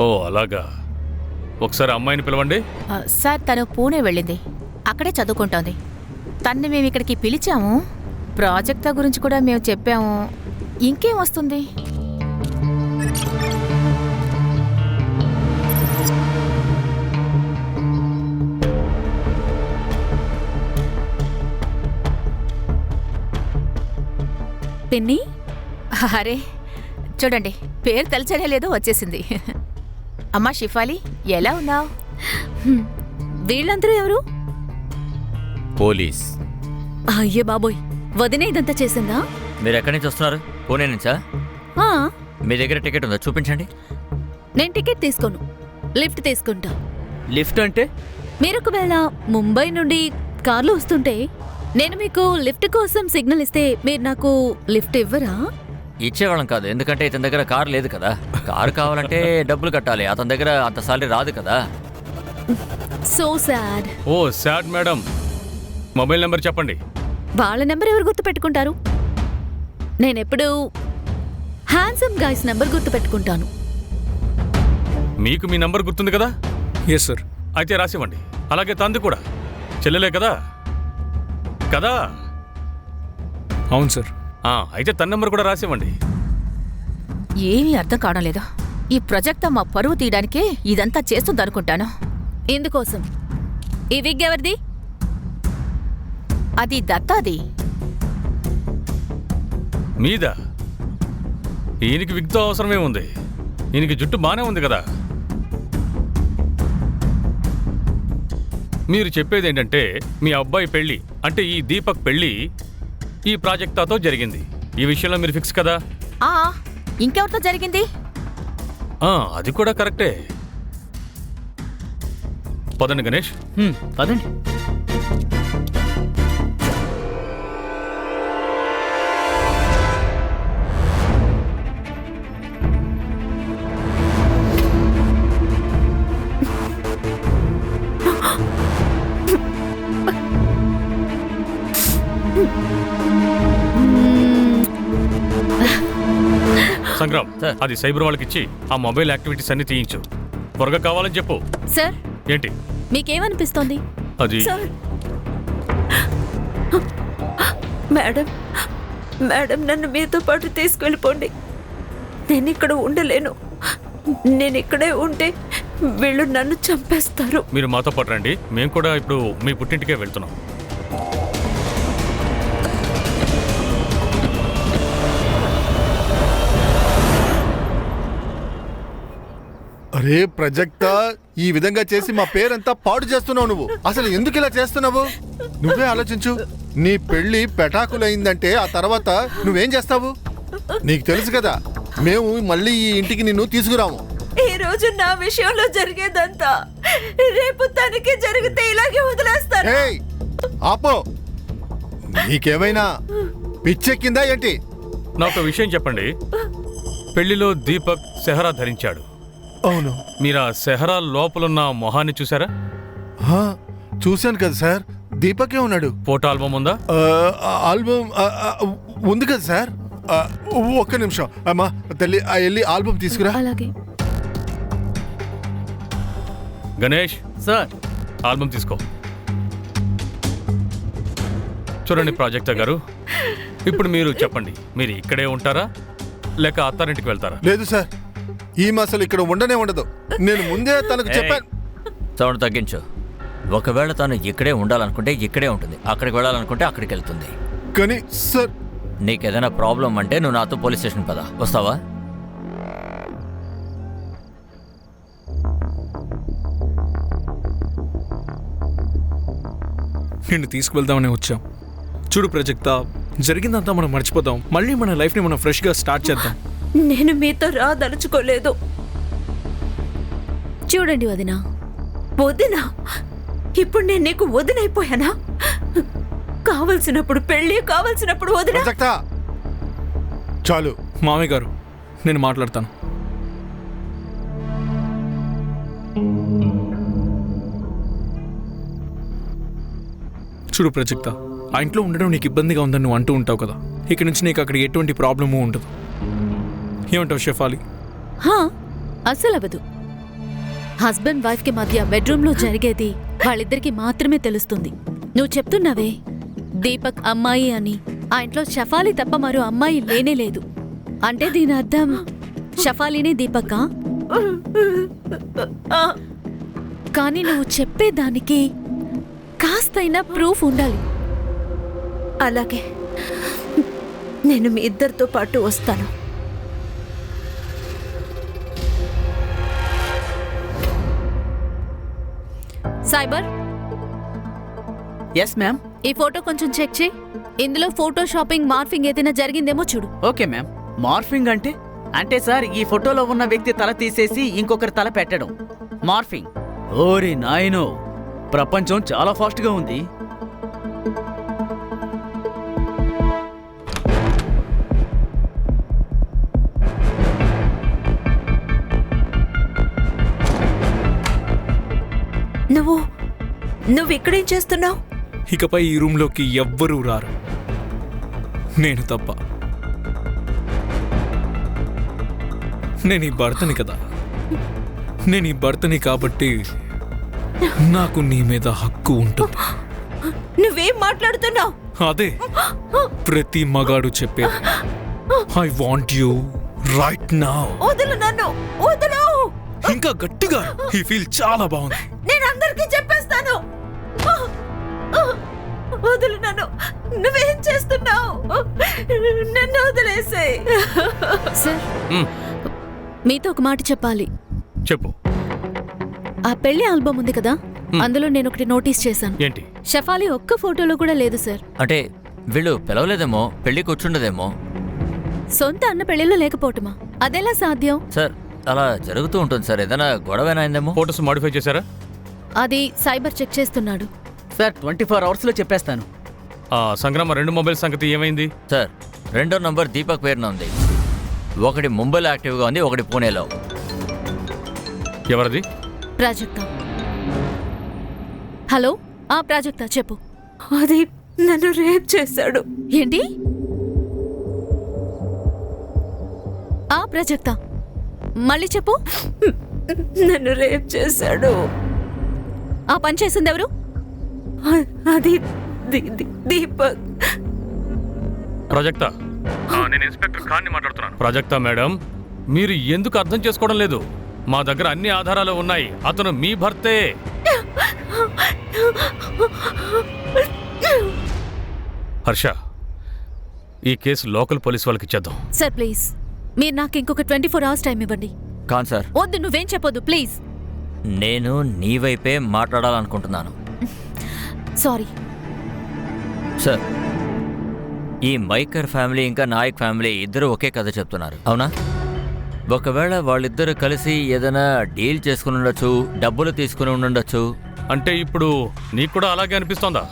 ఓ అలాగా. ఒకసారి అమ్మాయిని పిలవండి. సార్, తను పూణే వెళ్ళింది, అక్కడే చదువుకుంటోంది. తన్ని మేము ఇక్కడికి పిలిచాము. ప్రాజెక్ట్ గురించి కూడా మేము చెప్పాము. ఇంకేం వస్తుంది? పిన్ని, అరే చూడండి, పేరు తలచనే లేదో వచ్చేసింది. అమ్మా షిఫాలి, ఎలా ఉన్నావు? వీళ్ళందరూ ఎవరు? పోలీస్. అయ్యే బాబోయ్, వదినే ఇదంతా చేసిందా? మీరు ఎక్కడి నుంచి వస్తున్నారు? పూణే నుంచా? ఆ, మీ దగ్గర టికెట్ ఉందా? చూపించండి. నేను టికెట్ తీసుకోను, లిఫ్ట్ తీసుకుంటా. లిఫ్ట్ అంటే? మీరు ఒకవేళ ముంబై నుండి కార్లో వస్తుంటే నేను మీకు లిఫ్ట్ కోసం సిగ్నల్ ఇస్తే మీరు నాకు లిఫ్ట్ ఇవ్వరా? ఇచ్చేవాళ్ళం కాదు, ఎందుకంటే ఇతని దగ్గర కారు లేదు కదా. కారు కావాలంటే డబ్బులు కట్టాలి, అతని దగ్గర అంత సాలరీ రాదు కదా. So sad. Oh sad madam. Mobile number చెప్పండి. వాళ్ళ నెంబర్ ఎవరు గుర్తు పెట్టుకుంటారు? నేనెప్పుడు హ్యాండ్సమ్ గాయ్స్ నెంబర్ గుర్తు పెట్టుకుంటాను. మీకు మీ నంబర్ గుర్తుంది కదా? Yes sir. అయితే రాసివ్వండి. అలాగే తంది కూడా, చెల్లెలే కదా కదా? అవును సార్. అయితే తన నెంబర్ కూడా రాసివ్వండి. ఏమీ అర్థం కావడం లేదు. ఈ ప్రాజెక్ట్ మా పరువు తీయడానికే ఇదంతా చేస్తుందనుకుంటాను. ఇందుకోసం ఈ విగ్ ఎవరిది? అది దత్తాది. మీద ఈయనకి విగ్తో అవసరమే ఉంది. ఈయనకి జుట్టు బానే ఉంది కదా. మీరు చెప్పేది ఏంటంటే మీ అబ్బాయి పెళ్లి అంటే ఈ దీపక్ పెళ్లి ఈ ప్రాజెక్టాతో జరిగింది. ఈ విషయంలో మీరు ఫిక్స్ కదా? ఇంకెవరితో జరిగింది? అది కూడా కరెక్టే. పదండి గణేష్. పదండి. సంగ్రామ్, అది సైబర్ వాళ్ళకి ఇచ్చి ఆ మొబైల్ యాక్టివిటీస్ అన్ని తీయించు. త్వరగా కావాలని చెప్పు. సార్, ఏంటి మీకేమనిపిస్తోంది? అది? మేడం, మేడం నన్ను మీతో పాటు తీసుకెళ్ళిపోండి. నేను ఇక్కడ ఉండలేను. నేను ఇక్కడే ఉంటే వీళ్ళు నన్ను చంపేస్తారు. మీరు మాతో పాటు రండి, మేము కూడా ఇప్పుడు మీ పుట్టింటికే వెళ్తున్నాం. అరే ప్రజక్త, ఈ విధంగా చేసి మా పేరంతా పాడు చేస్తున్నావు. నువ్వు అసలు ఎందుకు ఇలా చేస్తున్నావు? నువ్వే ఆలోచించు. నీ పెళ్లి పెటాకులైందంటే ఆ తర్వాత నువ్వేం చేస్తావు? నీకు తెలుసు కదా, మేము మళ్ళీ ఈ ఇంటికి నిన్ను తీసుకురాము. ఈ రోజు నా విషయంలో జరిగేదంతా రేపు తనకి జరిగితే ఇలాగే వదిలేస్తారు. ఏయ్, ఆపో. నీకేమైనా పిచ్చెక్కిందా ఏంటి? నాకు విషయం చెప్పండి. పెళ్లిలో దీపక్ సెహరా ధరించాడు. అవును. మీరు ఆ సెహరా లోపలున్న మొహాన్ని చూసారా? చూశాను కదా సార్, దీపకే ఉన్నాడు. ఫోటో ఆల్బమ్ ఉందా? ఆల్బమ్ ఉంది కదా సార్. ఒక్క నిమిషం అమ్మా, తల్లి వెళ్ళి ఆల్బమ్ తీసుకురా. అలాగే గణేష్ సార్. ఆల్బమ్ తీసుకో. చూడండి ప్రాజెక్ట్ గారు, ఇప్పుడు మీరు చెప్పండి, మీరు ఇక్కడే ఉంటారా లేక అత్తారింటికి వెళ్తారా? లేదు సార్, ఈ అసలు ఇక్కడ ఉండనే ఉండదు. నేను ముందే తనకు చెప్పాను. సౌండ్ తగ్గించు. ఒకవేళ తను ఇక్కడే ఉండాలనుకుంటే ఇక్కడే ఉంటుంది, అక్కడికి వెళ్ళాలనుకుంటే అక్కడికి వెళ్తుంది. కానీ సార్, నీకేదైనా ప్రాబ్లం అంటే నువ్వు నాతో పోలీస్ స్టేషన్ పద. వస్తావా? నిన్ను తీసుకువెళ్దామని వచ్చాం. చూడు ప్రజక్త, జరిగిందంతా మనం మర్చిపోదాం. మళ్ళీ మన లైఫ్ని మనం ఫ్రెష్గా స్టార్ట్ చేద్దాం. నేను మీతో రాదలుచుకోలేదు. చూడండి వదినా. వదినా? ఇప్పుడు నేను నీకు వదినైపోయానా? కావలసినప్పుడు పెళ్లి, కావలసినప్పుడు వదిన. ప్రజక్త, చాలు. మామయ్య గారు, నేను మాట్లాడతాను. చూడు ప్రజక్త, ఆ ఇంట్లో ఉండడం నీకు ఇబ్బందిగా ఉందని నువ్వు అంటూ ఉంటావు కదా. ఇక్కడి నుంచి నీకు అక్కడ ఎటువంటి ప్రాబ్లము ఉండదు. ఏమంటావు షెఫాలి? అస్సలు అవ్వదు. హస్బెండ్ వైఫ్ కి మధ్య బెడ్రూమ్ లో జరిగేది వాళ్ళిద్దరికి మాత్రమే తెలుస్తుంది. నువ్వు చెప్తున్నావే దీపక్ అమ్మాయి అని, ఆ ఇంట్లో షఫాలి తప్ప మరో అమ్మాయి లేనే లేదు అంటే దీని అర్థం షఫాలినే దీపక్కా? కానీ నువ్వు చెప్పేదానికి కాస్తైనా ప్రూఫ్ ఉండాలి. అలాగే, నేను మీ ఇద్దరితో పాటు వస్తాను. Cyber, yes ma'am. ఈ ఫోటో కొంచెం చెక్ చేయి. ఇందులో ఫోటో షాపింగ్, మార్ఫింగ్ ఏదైనా జరిగిందేమో చూడు. Okay ma'am. మార్ఫింగ్ అంటే అంటే సార్, ఈ ఫోటోలో ఉన్న వ్యక్తి తల తీసేసి ఇంకొకరి తల పెట్టడం మార్ఫింగ్. ఓరి నాయనో, ప్రపంచం చాలా ఫాస్ట్గా ఉంది. నువ్వు ఇక్కడేం చేస్తున్నావు? ఇకపై ఈ రూమ్లోకి ఎవ్వరూ రారు, నేను తప్ప. నేను ఈ భర్తని కదా, నేను ఈ భర్తని కాబట్టి నాకు నీ మీద హక్కు ఉంటుంది. నువ్వేం మాట్లాడుతున్నావు? అదే ప్రతి మగాడు చెప్పేది. I want you right now. వదులు నన్ను, వదులు. ఇంకా గట్టిగా. ఈ ఫీల్ చాలా బాగుంది. నేను అందరికీ చెప్పేస్తాను. వదులు నన్ను. నువ్వేం చేస్తున్నావు? నన్ను వదిలేసేయ్. సార్, మీతో ఒక మాట చెప్పాలి. చెప్పు. ఆ పెళ్లి ఆల్బమ్ ఉంది కదా, అందులో నేను ఒకటి నోటీస్ చేశాను. ఏంటి? షఫాలి ఒక్క ఫోటోలో కూడా లేదు సార్. అంటే వీళ్ళు పిలవలేదేమో, పెళ్లి కూర్చుండదేమో. సొంత అన్న పెళ్లిలో లేకపోవటమా? అదెలా సాధ్యం? సార్, అలా జరుగుతూ ఉంటుంది సార్. ఏదైనా గొడవ అయిందేమో. ఫోటోస్ మాడిఫై చేశారా? అది సైబర్ చెక్ చేస్తున్నాడు సార్. 24 అవర్స్లో చెప్పేస్తాను. సంగ్రామ 2 మొబైల్ సంగతి ఏమైంది? సార్, 2వ నంబర్ దీపక్ పేరున ఉంది. ఒకటి ముంబైలో యాక్టివ్గా ఉంది, ఒకటి పూణేలో. ఎవరిది? ప్రాజెక్టా. హలో, ప్రాజెక్టా చెప్పు. అది నన్ను రేప్ చేశాడు. ఏంటి? ప్రాజెక్టా, మళ్ళీ చెప్పు. నన్ను రేప్ చేశాడు. ఆ పని చేసింది ఎవరు? అది దీపక్. ప్రాజెక్టా, నేను ఇన్స్పెక్టర్ ఖాన్ని మాట్లాడుతున్నాను. ప్రాజెక్టా మేడం, మీరు ఎందుకు అర్థం చేసుకోవడం లేదు? మా దగ్గర అన్ని ఆధారాలు ఉన్నాయి. అతను మీ భర్తే. హర్ష, ఈ కేసు లోకల్ పోలీస్ వాళ్ళకి ఇచ్చేద్దాం. సార్ ప్లీజ్ మీరు నాకు ఇంకొక 24 అవర్స్ టైం ఇవ్వండి. కాన్ సార్, వద్దు, నువ్వేం చెప్పొద్దు ప్లీజ్. నేను నీ వైపే మాట్లాడాలనుకుంటున్నాను. సారీ. సార్, ఈ మైకర్ ఫ్యామిలీ ఇంకా నాయక్ ఫ్యామిలీ ఇద్దరు ఒకే కథ చెప్తున్నారు, అవునా? ఒకవేళ వాళ్ళిద్దరూ కలిసి ఏదైనా డీల్ చేసుకుని ఉండొచ్చు, డబ్బులు తీసుకుని ఉండొచ్చు. అంటే ఇప్పుడు నీకు కూడా అలాగే అనిపిస్తోందా?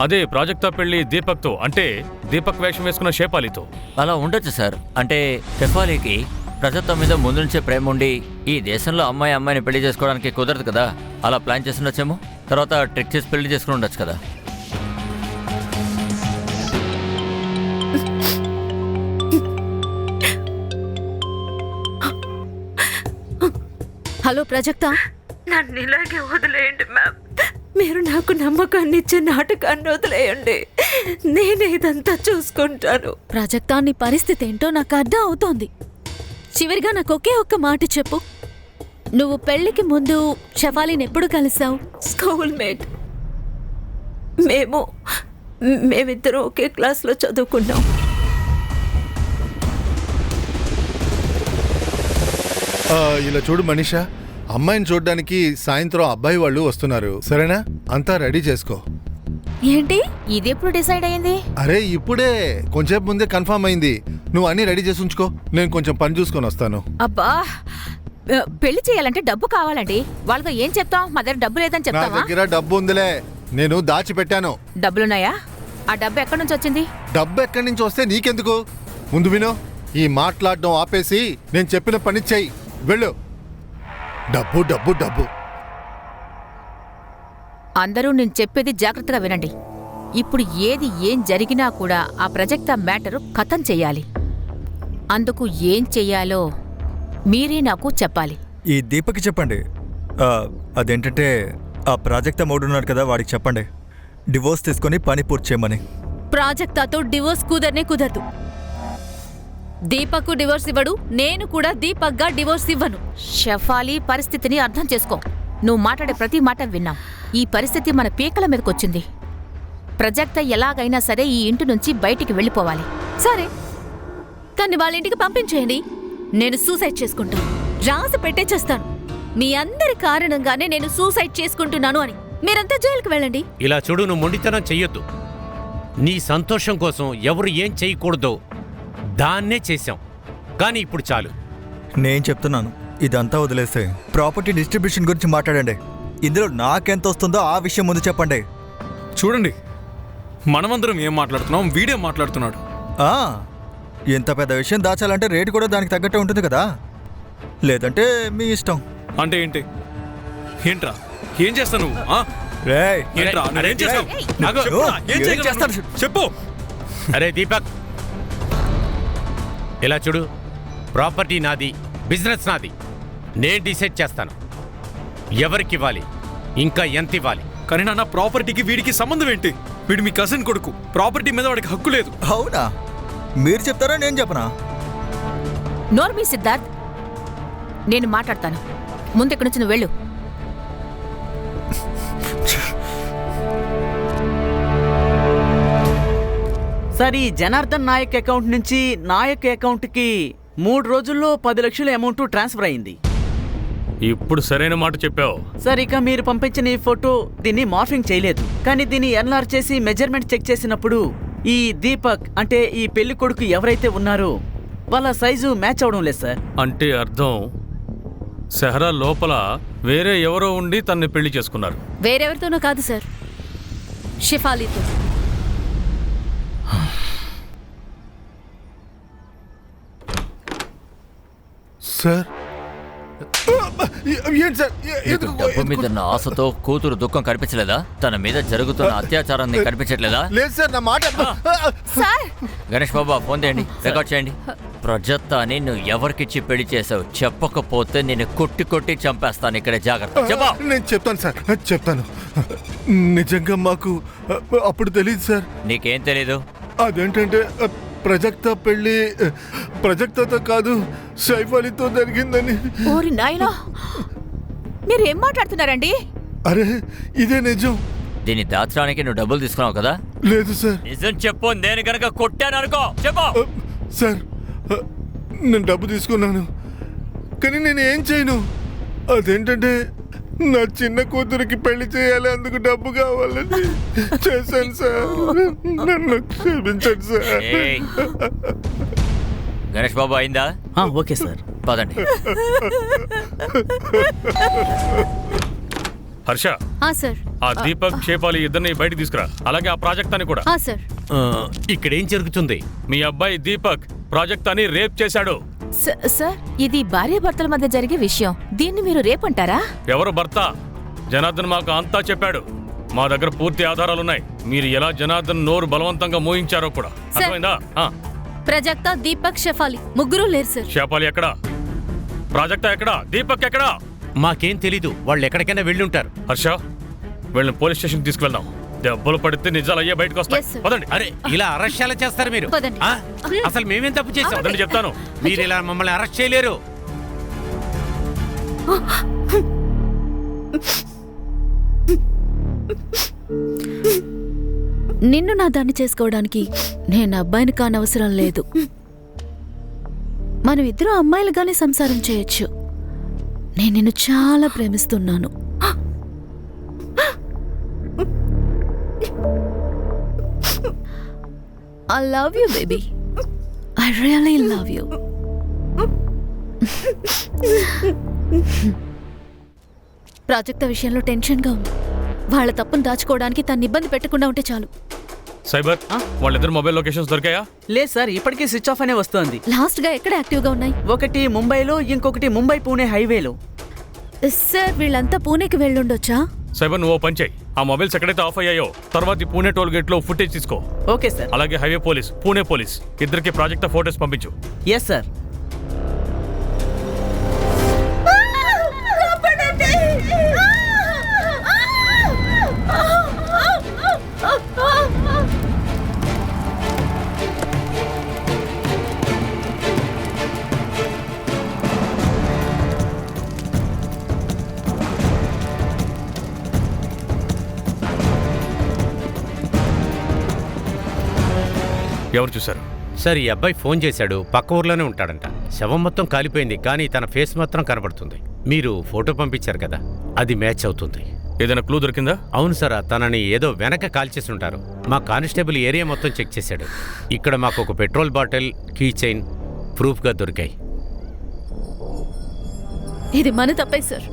అదే ప్రాజెక్టా పెళ్లి దీపక్తో, అంటే దీపక్ వేషం వేసుకున్న షేఫాలితో. అలా ఉండొచ్చు సార్. అంటే షెఫాలీకి ప్రజత్వం మీద ముందు నుంచే ప్రేమ ఉండి ఈ దేశంలో అమ్మాయిని పెళ్లి చేసుకోవడానికి కుదరదు కదా, అలా ప్లాన్ చేసి ఉండొచ్చేమో. తర్వాత ట్రిక్ చేసి పెళ్లి చేసుకుని ఉండొచ్చు కదా. హలో ప్రజక్త, నన్ను ఇలాగే వదిలేయండి మ్యామ్. మీరు నాకు నమ్మకాన్ని ఇచ్చే నాటకాన్ని వదిలేయండి. నేనే ఇదంతా చూసుకుంటాను. ప్రజక్త, నీ పరిస్థితి ఏంటో నాకు అర్థం అవుతోంది. చివరిగా నాకు ఒకే ఒక్క మాట చెప్పు. నువ్వు పెళ్లికి ముందు షెఫాలీని ఎప్పుడు కలిసావు? School mate. మేమిద్దరం ఒకే క్లాస్లో చదువుకున్నాం. ఇలా చూడు మనీషా, అమ్మాయిని చూడడానికి సాయంత్రం అబ్బాయి వాళ్ళు వస్తున్నారు, సరేనా? అంతా రెడీ చేసుకో. ఏంటి ఇది ఎప్పుడు డిసైడ్ అయింది? అరే ఇప్పుడే, కొంచెంసేపు ముందే కన్ఫర్మ్ అయింది. నువ్వు అన్ని రెడీ చేసి ఉంచుకో, నేను కొంచెం పని చూసుకొని వస్తాను. అబ్బా, పెళ్లి చేయాలంటే డబ్బు కావాలండి. వాళ్ళతో ఏం చెప్తాం? మా దగ్గర డబ్బు లేదని నా చెప్తావా? దగ్గర డబ్బు ఉందిలే, నేను దాచిపెట్టాను. డబ్బులున్నాయా? ఆ డబ్బు ఎక్కడి నుంచి వచ్చింది? డబ్బు ఎక్కడి నుంచి వస్తే నీకెందుకు? ముందు విను, ఈ మాట్లాడడం ఆపేసి నేను చెప్పిన పని చెయ్యి, వెళ్ళు. డబ్బు డబ్బు డబ్బు. అందరూ నేను చెప్పేది జాగ్రత్తగా వినండి. ఇప్పుడు ఏది ఏం జరిగినా కూడా ఆ ప్రాజెక్ట్ మ్యాటరు ఖతం చెయ్యాలి. అందుకు ఏం చెయ్యాలో మీరే నాకు చెప్పాలి. ఈ దీపక్కి చెప్పండి. అదేంటంటే ఆ ప్రాజెక్ట్ అమౌంట్ ఉన్నాడు కదా, వాడికి చెప్పండి డివోర్స్ తీసుకొని పని పూర్తి చేయమని. ప్రాజెక్టాతో డివోర్స్ కుదరదు. దీపక్ డివోర్స్ ఇవ్వడు, నేను కూడా దీపక్గా డివోర్స్ ఇవ్వను. షెఫాలి, పరిస్థితిని అర్థం చేసుకో. నువ్వు మాట్లాడే ప్రతి మాట విన్నాం. ఈ పరిస్థితి మన పీకల మీదకొచ్చింది. ప్రాజెక్ట్ ఎలాగైనా సరే ఈ ఇంటి నుంచి బయటికి వెళ్ళిపోవాలి. సరే, కానీ వాళ్ళ ఇంటికి పంపించేయండి. నేను సూసైడ్ చేసుకుంటాను, రాసి పెట్టే చేస్తాను. మీ అందరి కారణంగానే నేను సూసైడ్ చేసుకుంటున్నాను అని. మీరంతా జైలుకి వెళ్ళండి. ఇలా చూడు, నువ్వు మొండితనం చెయ్యొద్దు. నీ సంతోషం కోసం ఎవరు ఏం చేయకూడదో దాన్నే చేశాం, కానీ ఇప్పుడు చాలు. నేను చెప్తున్నాను, ఇదంతా వదిలేస్తే ప్రాపర్టీ డిస్ట్రిబ్యూషన్ గురించి మాట్లాడండి. ఇందులో నాకెంత వస్తుందో ఆ విషయం ముందు చెప్పండి. చూడండి, మనమందరం ఏం మాట్లాడుతున్నాం, వీడే మాట్లాడుతున్నాడు. ఎంత పెద్ద విషయం దాచాలంటే రేటు కూడా దానికి తగ్గట్టే ఉంటుంది కదా, లేదంటే మీ ఇష్టం. అంటే ఏంటి? ఏంట్రా, ఏం చేస్తావు నువ్వు? రేయ్, ఏంట్రా, నువ్వేం చేస్తావు? నాకు ఏం చేయగలవు? చెప్పు. అరే దీపక్, ఇలా చూడు, ప్రాపర్టీ నాది, బిజినెస్ నాది. నేను డిసైడ్ చేస్తాను ఎవరికి ఇవ్వాలి, ఇంకా ఎంత ఇవ్వాలి. కానీ నా ప్రాపర్టీకి వీడికి సంబంధం ఏంటి? వీడు మీ కజిన్ కొడుకు, ప్రాపర్టీ మీద వాడికి హక్కు లేదు. అవునా? మీరు చెప్తారా నేను చెప్పనా? నోర్మీ సిద్ధార్థ్, నేను మాట్లాడతాను. ముందు ఇక్కడి నుంచి నువ్వు వెళ్ళు. సార్, ఈ జనార్దన్ నాయక్ అకౌంట్ నుంచి నాయక్ అకౌంట్కి 3 రోజుల్లో 10 లక్షల అమౌంట్ ట్రాన్స్ఫర్ అయింది. ఇప్పుడు సరైన మాట చెప్పావు. సార్, ఇక మీరు పంపించిన ఈ ఫోటో దీన్ని మార్ఫింగ్ చేయలేదు, కానీ దీన్ని ఎన్లార్ చేసి మెజర్మెంట్ చెక్ చేసినప్పుడు ఈ దీపక్ అంటే ఈ పెళ్లి కొడుకు ఎవరైతే ఉన్నారో వాళ్ళ సైజు మ్యాచ్ అవడం లేదు సార్. అంటే అర్థం సెహరా లోపల వేరే ఎవరో ఉండి తనని పెళ్లి చేసుకున్నారు. వేరెవరితోనో కాదు సార్, షెఫాలీతో. సార్ ఏంటి సార్? డబ్బు మీద ఉన్న ఆశతో కూతురు దుఃఖం కనిపించలేదా? తన మీద జరుగుతున్న అత్యాచారాన్ని కనిపించట్లేదా? లేదు సార్, నా మాట. గణేష్ బాబా, ఫోన్ చేయండి, రికార్డ్ చేయండి. ప్రజత్తాని నువ్వు ఎవరికిచ్చి పెళ్లి చేసావు? చెప్పకపోతే నేను కొట్టి కొట్టి చంపేస్తాను. ఇక్కడ జాగ్రత్త. చెప్పా. నేను చెప్తాను సార్, చెప్తాను. నిజంగా మాకు అప్పుడు తెలియదు సార్. నీకేం తెలీదు? అదేంటంటే ప్రజక్తతో కాదు సైఫ్ అలీతో జరిగిందని. ఓరి నాయనా, మీరు ఏం మాట్లాడుతున్నారండి? అరే ఇదే నిజం. దీన్ని దాచడానికి నువ్వు డబ్బులు తీసుకున్నావు కదా? లేదు సార్. నిజం చెప్పు. నేను కనుక కొట్టాను అనుకో చెప్పు. సార్ నేను డబ్బు తీసుకున్నాను, కానీ నేను ఏం చేయను. అదేంటంటే నా చిన్న కూతురికి పెళ్లి చేయాలి, అందుకు డబ్బు కావాలని చేశాను సార్. నన్ను క్షమించండి సార్. ఏయ్, గణేష్ బాబు అయిందా? ఓకే సార్, పదండి. హర్ష, సార్. ఆ దీపక్ చేపాలి ఇద్దరిని బయటికి తీసుకురా. అలాగే ఆ ప్రాజెక్ట్ అని కూడా. సార్. ఇక్కడేం జరుగుతుంది? మీ అబ్బాయి దీపక్ ప్రాజెక్ట్ అని రేప్ చేశాడు. సార్, ఇది భార్యాభర్తల మధ్య జరిగే విషయం. దీన్ని మీరు రేపంటారా? ఎవరు భర్త? జనార్దన్ మాకు అంతా చెప్పాడు. మా దగ్గర పూర్తి ఆధారాలున్నాయి. మీరు ఎలా జనార్దన్ నోరు బలవంతంగా మోయించారో కూడా. అర్థమైందా? ప్రజక్త, దీపక్, షెఫాలి ముగ్గురు లేరు సార్. చేపాలి ఎక్కడా? ప్రాజెక్ట్ ఎక్కడా? దీపక్ ఎక్కడా? మాకేం తెలీదు. వాళ్ళు ఎక్కడికైనా వెళ్ళి ఉంటారు. హర్ష, వీళ్ళని పోలీస్ స్టేషన్ తీసుకువెళ్దాం. దెబ్బలు పడితే నిజాలు అయ్యే బయటకు వస్తాయి. Yes, sir. పదండి. అరే ఇలా అరెస్ట్ ఎలా చేస్తారు మీరు? పదండి. ఆ? అసలు మేమేం తప్పు చేసాం? పదండి చెప్తాను. మీరు ఇలా మమ్మల్ని అరెస్ట్ చేయలేరు. నిన్ను నా దాన్ని చేసుకోవడానికి నేను అబ్బాయిని కానవసరం లేదు. మనం ఇద్దరు అమ్మాయిలుగానే సంసారం చేయొచ్చు. నేను నిన్ను చాలా ప్రేమిస్తున్నాను. I love you, baby. I really love you. Project విషయంలో టెన్షన్గా ఉంది. వాళ్ళ తప్పును దాచుకోవడానికి తను ఇబ్బంది పెట్టకుండా ఉంటే చాలు. సైబర్, వాళ్ళిద్దరు మొబైల్ లొకేషన్స్ దొరికాయా? లేదు సార్, ఇప్పటికీ స్విచ్ ఆఫ్ అనే వస్తోంది. లాస్ట్ గా ఎక్కడ యాక్టివ్గా ఉన్నాయి? ఒకటి ముంబైలో, ఇంకొకటి ముంబై పూణే హైవేలో. సార్ వీళ్ళంతా పూణేకి వెళ్ళుండొచ్చా? సైబర్, నువ్వు ఓ పని చేయి. ఆ మొబైల్స్ ఎక్కడైతే ఆఫ్ అయ్యాయో తర్వాత పూణే టోల్ గేట్ లో ఫుటేజ్ తీసుకో. Okay sir. అలాగే హైవే పోలీస్, పూణే పోలీస్ ఇద్దరికి ప్రాజెక్ట్ ఫోటోస్ పంపించు. Yes sir. ఎవరు చూశారు? సార్, ఈ అబ్బాయి ఫోన్ చేశాడు. పక్క ఊర్లోనే ఉంటాడంట. శవం మొత్తం కాలిపోయింది, కానీ తన ఫేస్ మాత్రం కనబడుతుంది. మీరు ఫోటో పంపించారు కదా, అది మ్యాచ్ అవుతుంది. ఏదైనా క్లూ దొరికిందా? అవును సార్, తనని ఏదో వెనక కాల్చేసి ఉంటారు. మా కానిస్టేబుల్ ఏరియా మొత్తం చెక్ చేశాడు. ఇక్కడ మాకు ఒక పెట్రోల్ బాటిల్, కీ చైన్ ప్రూఫ్గా దొరికాయి. ఇది మన తప్పే సార్.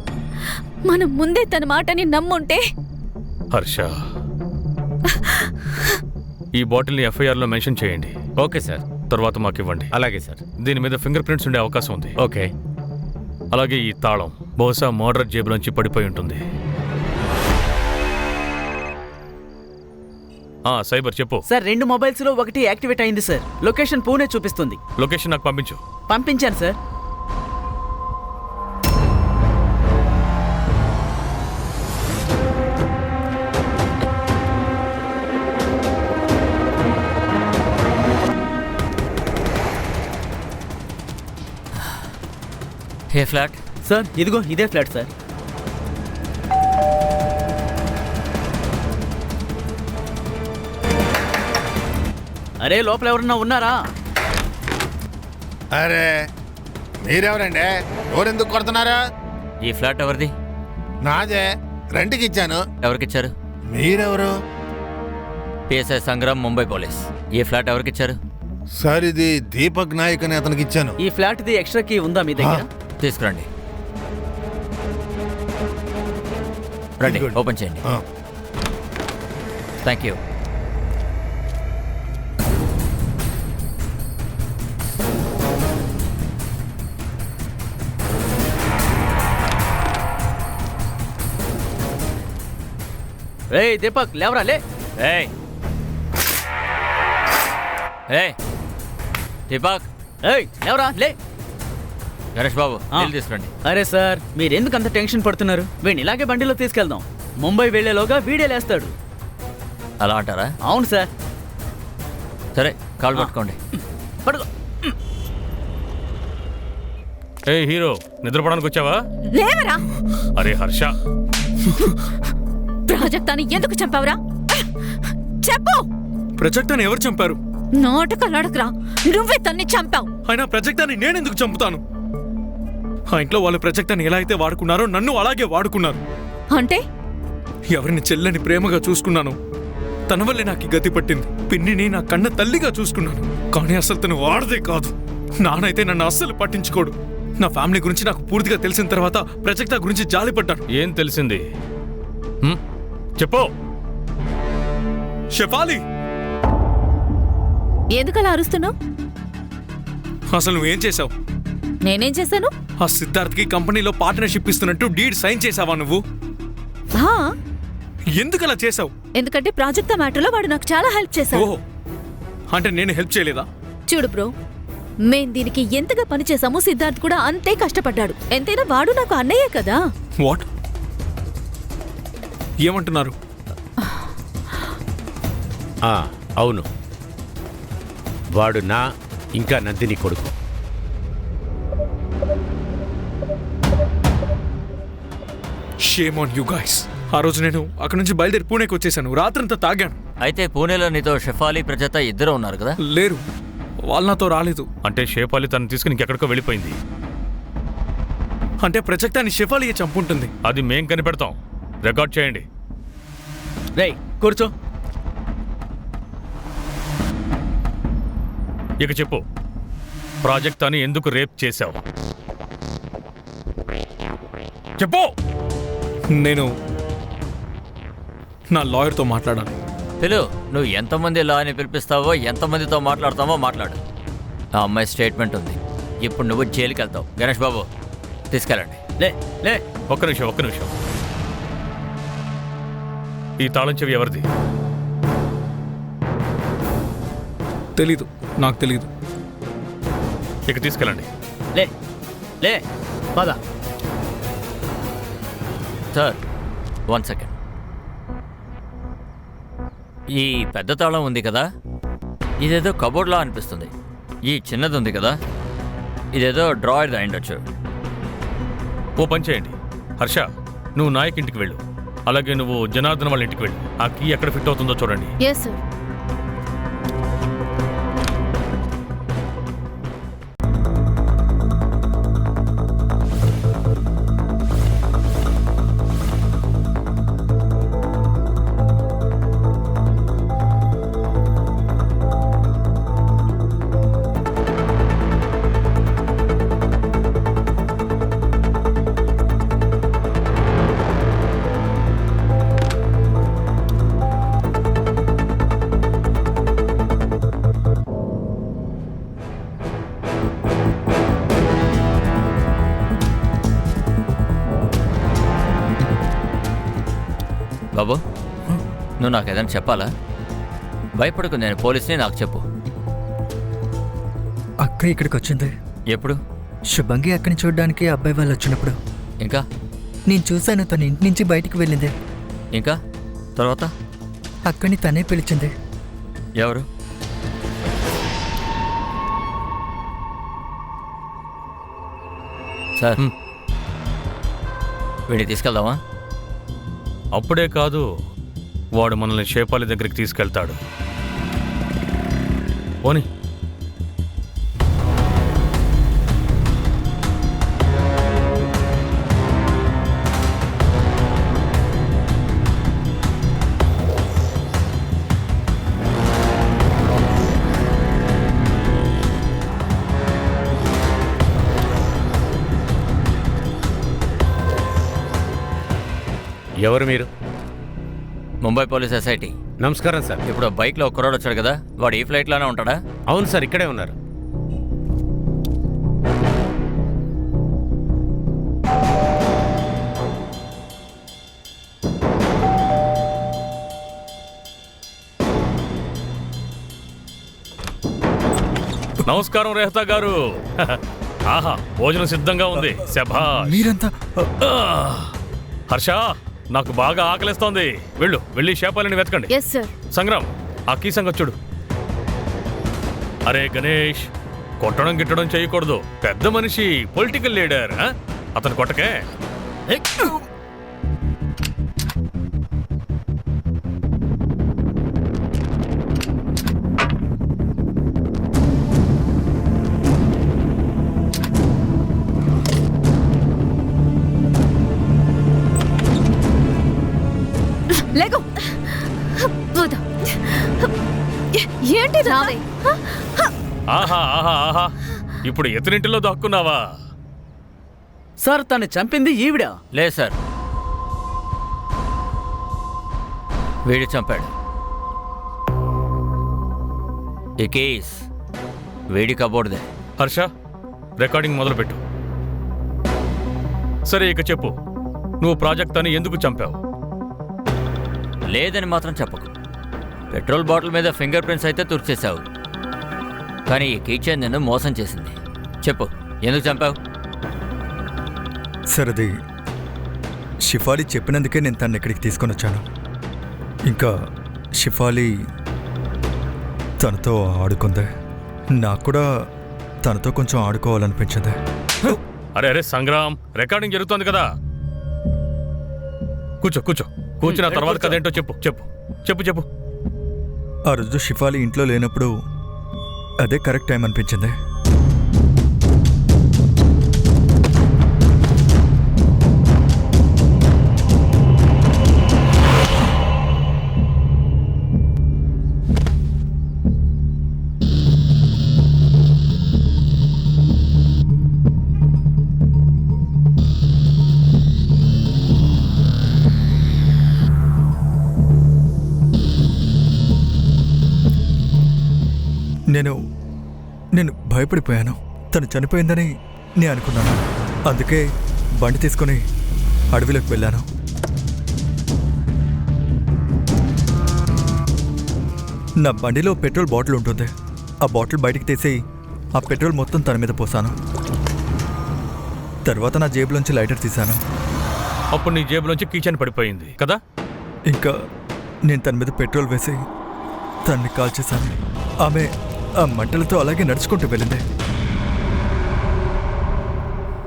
మనం ముందే తన మాటని నమ్ముంటే. హర్ష, ఈ బాటిల్ని ఎఫ్ఐఆర్లో మెన్షన్ చేయండి. Okay sir. తర్వాత మాకు ఇవ్వండి. అలాగే సార్. దీని మీద ఫింగర్ ప్రింట్స్ ఉండే అవకాశం ఉంది. ఓకే. అలాగే ఈ తాళం బహుశా మోడర్ జేబులోంచి పడిపోయి ఉంటుంది. సైబర్ చెప్పు. సార్, 2 మొబైల్స్ లో ఒకటి యాక్టివేట్ అయింది సార్. లొకేషన్ పూణే చూపిస్తుంది. లొకేషన్ నాకు పంపించు. పంపించాను సార్. ఏ ఫ్లాట్? సార్ ఇదిగో ఇదే ఫ్లాట్ సార్. అరే లోపల ఎవరన్నా ఉన్నారా? అరే మీరెవరండి? ఎవరెందుకు కొడుతున్నారా? ఈ ఫ్లాట్ ఎవరిది? నాదే, రెంట్కి ఇచ్చాను. ఎవరికిచ్చారు? మీరెవరు? PSI Sangram, Mumbai police. ఈ ఫ్లాట్ ఎవరికిచ్చారు? సార్ ఇది దీపక్ నాయక్ అని అతనికి ఇచ్చాను. ఈ ఫ్లాట్ ది ఎక్స్ట్రా కీ ఉందా మీ దగ్గర? తీసుకురండి. రండి, ఓపెన్ చేయండి. Thank you. ఏయ్ దీపక్, లేవరా లే. ఏయ్ ఏయ్ దీపక్, ఏయ్ లేవరా లే. గణేష్ బాబు, నీళ్ళు తీసుకురండి. అరే సార్, మీరెందుకు అంత టెన్షన్ పడుతున్నారు? వీడిని ఇలాగే బండిలో తీసుకెళ్దాం. ముంబై వెళ్లేలోగా వీడే లేస్తాడు. అలా అంటారా? అవును సార్. సరే, కాలు పట్టుకోండి. పడుకో. ఏ హీరో, నిద్రపోవడానికి వచ్చావా? లేవరా? అరే హర్ష, ప్రాజెక్టాన్ని ఎందుకు చంపావురా? చెప్పు. ప్రజెక్టాన్ని ఎవరు చంపారు? నాటకాలు అడగరా, నువ్వే తన్ని చంపావు. అయినా ప్రజెక్టాన్ని నేనెందుకు చంపుతాను? ఆ ఇంట్లో వాళ్ళు ప్రజెక్టాన్ని ఎలా అయితే వాడుకున్నారో నన్ను అలాగే వాడుకున్నారు. అంటే ఎవరిని చెల్లని ప్రేమగా చూసుకున్నాను, తన వల్లే నాకు ఈ గతి పట్టింది. పిన్నిని నా కన్న తల్లిగా చూసుకున్నాను, కానీ అసలు తను వాడదే కాదు. నానైతే నన్ను అస్సలు పట్టించుకోడు. నా ఫ్యామిలీ గురించి నాకు పూర్తిగా తెలిసిన తర్వాత ప్రజెక్టా గురించి జాలిపడ్డాను. ఏం తెలిసింది? చెప్పు. షెఫాలి, ఎందుకలా అరుస్తున్నావు? అసలు నువ్వేం చేశావు? నేనేం చేశాను? ఆ సిద్ధార్థ్కి కంపెనీలో పార్ట్నర్షిప్ ఇస్తున్నట్టు డీడ్ సైన్ చేసావా నువ్వు? ఆ, ఎందుకు అలా చేసావు? ఎందుకంటే ప్రాజెక్ట్ మ్యాటర్లో వాడు నాకు చాలా హెల్ప్ చేశాడు. ఓహో, అంటే నేను హెల్ప్ చేయలేదా? చూడు బ్రో, మేం దీనికి ఎంతగా పని చేశామో సిద్ధార్థ్ కూడా అంతే కష్టపడ్డాడు. ఎంతైనా వాడు నాకు అన్నయ్యే కదా. వాట్? ఏమంటున్నారు? అవును, వాడు నా ఇంకా నందిని కొడుకు. Shame on you guys. ఆ రోజు నేను అక్కడ నుంచి బయలుదేరి పూణేకి వచ్చేసాను. రాత్రంతా తాగాను. అయితే పూణేలో నీతో షెఫాలి ప్రజత ఇద్దరు ఉన్నారు కదా? లేరు, వాళ్ళు నాతో రాలేదు. అంటే షేఫాలి తను తీసుకుని ఇంకెక్కడికో వెళ్ళిపోయింది. అంటే ప్రజెక్టాన్ని షెఫాలియే చంపుంటుంది. అది మేం కనిపెడతాం. రికార్డ్ చేయండి. రేయ్ కూర్చో. ఇక చెప్పు, ప్రాజెక్ట్ అని ఎందుకు రేప్ చేశావు? చెప్పు. నేను నా లాయర్తో మాట్లాడాను. పిలు, నువ్వు ఎంతమంది లాని పిలిపిస్తావో, ఎంతమందితో మాట్లాడతావో మాట్లాడు. ఆ అమ్మాయి స్టేట్మెంట్ ఉంది. ఇప్పుడు నువ్వు జైలుకి వెళ్తావు. గణేష్ బాబు, తీసుకెళ్ళండి. లే లే. ఒక్క నిమిషం. ఈ తాళం చెవి ఎవరిది? తెలీదు, నాకు తెలీదు. ఇక తీసుకెళ్ళండి. లే లే పద. Sir, 1 second. ఈ పెద్ద తాళం ఉంది కదా, ఇదేదో కబోర్డ్లా అనిపిస్తుంది. ఈ చిన్నది ఉంది కదా, ఇదేదో డ్రాయర్ అయిండొచ్చు. ఓ పని చేయండి హర్ష, నువ్వు నాయక్ ఇంటికి వెళ్ళు. అలాగే నువ్వు జనార్దన్ వాళ్ళ ఇంటికి వెళ్ళు. ఆ కీ ఎక్కడ ఫిట్ అవుతుందో చూడండి. Yes sir. బాబు, నువ్వు నాకు ఏదైనా చెప్పాలా? భయపడకు, నేను పోలీసుని, నాకు చెప్పు. అక్క ఇక్కడికి వచ్చింది ఎప్పుడు? శుభంగి అక్కని చూడడానికి అబ్బాయి వాళ్ళు వచ్చినప్పుడు. ఇంకా? నేను చూశాను, తన ఇంటి నుంచి బయటికి వెళ్ళింది. ఇంకా తర్వాత? అక్కని తనే పిలిచింది. ఎవరు? సార్, వీడిని తీసుకెళ్దామా? అప్పుడే కాదు, వాడు మనల్ని షేపాలి దగ్గరికి తీసుకెళ్తాడు. పోనీ. ఎవరు మీరు? Mumbai police SIT. నమస్కారం సార్. ఇప్పుడు బైక్లో ఒక కుర్రాడు వచ్చాడు కదా, వాడు ఈ ఫ్లైట్లోనే ఉంటాడా? అవును సార్, ఇక్కడే ఉన్నారు. నమస్కారం రెహతా గారు. ఆహా, భోజనం సిద్ధంగా ఉంది. శభాష్. మీరంతా హర్ష, నాకు బాగా ఆకలిస్తోంది. వెళ్ళి షేపాలిని వెతకండి. Yes sir. సంగ్రామ్, ఆ కీ సంగతి చూడు. అరే గణేష్, కొట్టడం గిట్టడం చేయకూడదు. పెద్ద మనిషి, పొలిటికల్ లీడర్. అతను కొట్టకే. లేకు. ఏంటి రావే? ఆహా ఆహా ఆహా, ఇప్పుడు ఎతనింటిలో దాక్కున్నావా? సార్ తను చంపింది ఈవిడ. లేదు సార్, వీడు చంపాడు. ఈ కేస్ వీడి కబోర్డ్దే. హర్ష, రికార్డింగ్ మొదలుపెట్టు. సరే, ఇక చెప్పు, నువ్వు ప్రాజెక్ట్ ఎందుకు చంపావు? లేదని మాత్రం చెప్పకు. పెట్రోల్ బాటిల్ మీద ఫింగర్ ప్రింట్స్ అయితే తుడిచేశావు, కానీ ఈ కిచెన్ నిన్ను మోసం చేసింది. చెప్పు, ఎందుకు చంపావు? సార్ అది షిఫాలి చెప్పినందుకే నేను తను ఇక్కడికి తీసుకొని వచ్చాను. ఇంకా షిఫాలి తనతో ఆడుకుంది. నాకు కూడా తనతో కొంచెం ఆడుకోవాలనిపించింది. అరే అరే సంగ్రామ్, రికార్డింగ్ జరుగుతోంది కదా. కూర్చో కూర్చో, కూర్చున్న తర్వాత కదేంటో చెప్పు చెప్పు చెప్పు చెప్పు. ఆ రోజు షిఫాలి ఇంట్లో లేనప్పుడు అదే కరెక్ట్ టైం అనిపించింది. నేను భయపడిపోయాను. తను చనిపోయిందని నేను అనుకున్నాను. అందుకే బండి తీసుకొని అడవిలోకి వెళ్ళాను. నా బండిలో పెట్రోల్ బాటిల్ ఉంటుంది. ఆ బాటిల్ బయటికి తీసి ఆ పెట్రోల్ మొత్తం తన మీద పోసాను. తర్వాత నా జేబులోంచి లైటర్ తీశాను. అప్పుడు నీ జేబులోంచి కిచెన్ పడిపోయింది కదా. ఇంకా నేను తన మీద పెట్రోల్ వేసి తన్ని కాల్చేశాను. ఆమె ఆ మంటలతో అలాగే నడుచుకుంటూ వెళ్ళింది.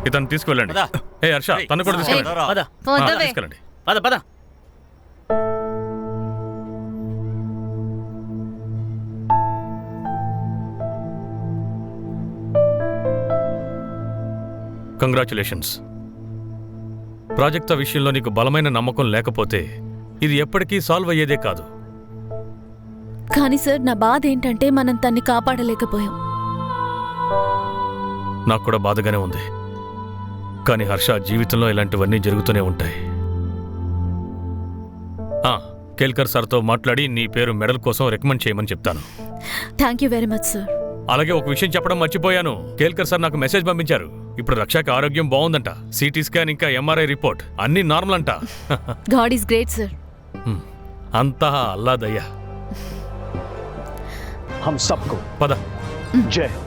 ఇతను తీసుకువెళ్ళండి. ఏ హర్ష, తను కూడా తీసుకెళ్ళండి. పద పద. కంగ్రాచులేషన్స్. ప్రాజెక్ట్ విషయంలో నీకు బలమైన నమ్మకం లేకపోతే ఇది ఎప్పటికీ సాల్వ్ అయ్యేదే కాదు. కానీ సార్, నా బాధ ఏంటంటే మనం తన్ని కాపాడలేకపోయాం. నాకు కూడా బాధగానే ఉంది. కానీ హర్ష, జీవితంలో ఇలాంటివన్నీ జరుగుతూనే ఉంటాయి. కేల్కర్ సార్తో మాట్లాడి నీ పేరు మెడల్ కోసం రికమెండ్ చేయమని చెప్తాను. Thank you very much sir. అలాగే ఒక విషయం చెప్పడం మర్చిపోయాను. కేల్కర్ సార్ నాకు మెసేజ్ పంపించారు. ఇప్పుడు రక్షకి ఆరోగ్యం బాగుందంట. సిటీ స్కాన్ ఇంకా ఎంఆర్ఐ రిపోర్ట్ అన్నీ నార్మల్ అంట. God is great sir. అంతా అల్లా దయ్యా. हम सबको పద. जय हो.